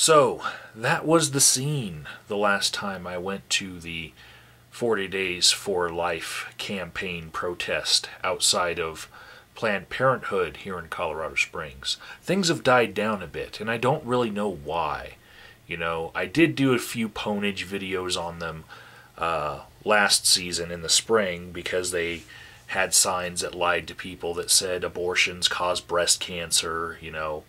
So, that was the scene the last time I went to the 40 Days for Life campaign protest outside of Planned Parenthood here in Colorado Springs. Things have died down a bit, and I don't really know why. You know, I did do a few ponage videos on them last season in the spring because they had signs that lied to people that said abortions cause breast cancer, you know.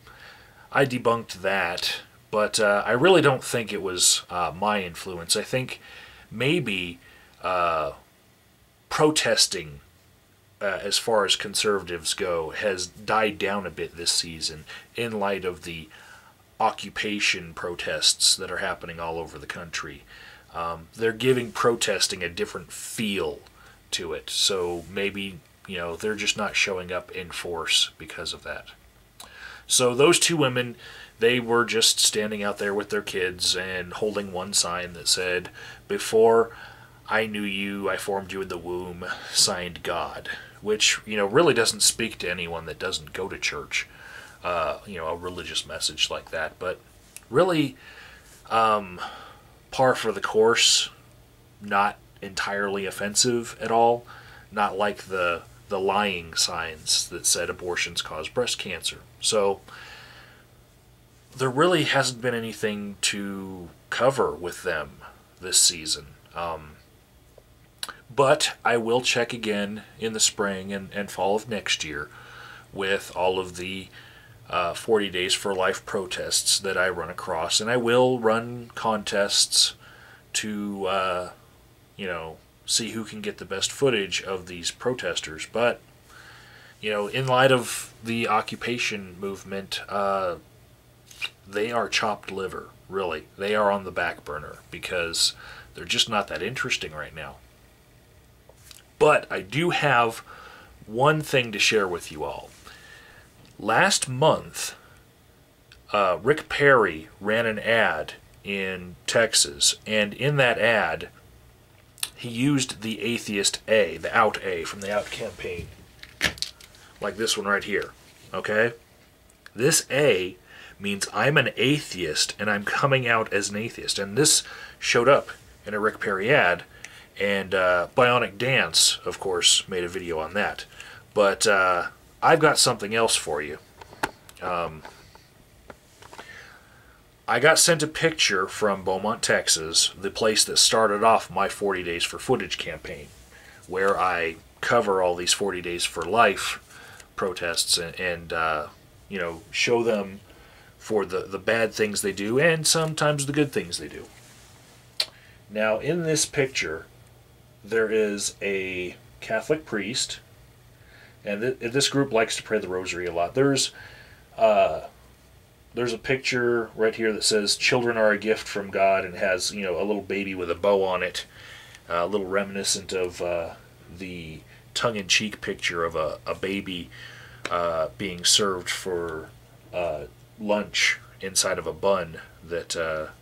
I debunked that, but I really don't think it was my influence. I think maybe protesting, as far as conservatives go, has died down a bit this season in light of the occupation protests that are happening all over the country. They're giving protesting a different feel to it, so maybe, you know, they're just not showing up in force because of that. So those two women, they were just standing out there with their kids and holding one sign that said, "Before I knew you, I formed you in the womb, signed God," which, you know, really doesn't speak to anyone that doesn't go to church, you know, a religious message like that. But really, par for the course, not entirely offensive at all, not like the lying signs that said abortions cause breast cancer. So there really hasn't been anything to cover with them this season. But I will check again in the spring and fall of next year with all of the 40 Days for Life protests that I run across. And I will run contests to, you know, see who can get the best footage of these protesters. But, you know, in light of the occupation movement, they are chopped liver, really. They are on the back burner because they're just not that interesting right now. But I do have one thing to share with you all. Last month, Rick Perry ran an ad in Texas, and in that ad, he used the atheist A, the Out A from the Out campaign, like this one right here, okay? This A means I'm an atheist, and I'm coming out as an atheist, and this showed up in a Rick Perry ad, and Bionic Dance, of course, made a video on that. But I've got something else for you. I got sent a picture from Beaumont, Texas, the place that started off my 40 Days for Footage campaign, where I cover all these 40 Days for Life protests and you know, show them for the bad things they do and sometimes the good things they do. Now, in this picture, there is a Catholic priest, and this group likes to pray the rosary a lot. There's a picture right here that says "Children are a gift from God" and has, you know, a little baby with a bow on it, a little reminiscent of the tongue-in-cheek picture of a baby being served for lunch inside of a bun that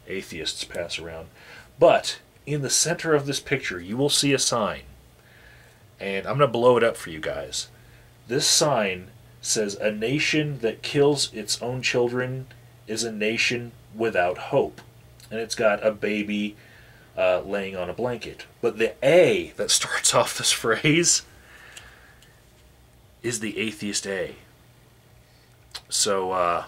atheists pass around. But in the center of this picture, you will see a sign, and I'm going to blow it up for you guys. This sign says, "A nation that kills its own children is a nation without hope." And it's got a baby laying on a blanket. But the A that starts off this phrase is the atheist A. So,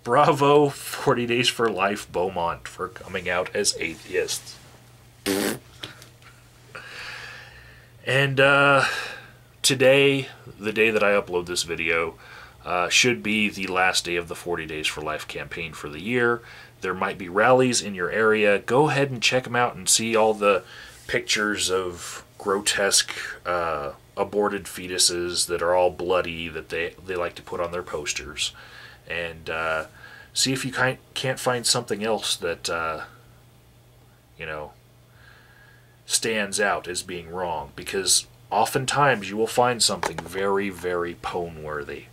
bravo 40 Days for Life Beaumont for coming out as atheists. And today, the day that I upload this video, should be the last day of the 40 Days for Life campaign for the year. There might be rallies in your area. Go ahead and check them out and see all the pictures of grotesque aborted fetuses that are all bloody that they like to put on their posters. And see if you can't find something else that, you know, stands out as being wrong. Because oftentimes you will find something very, very pone-worthy.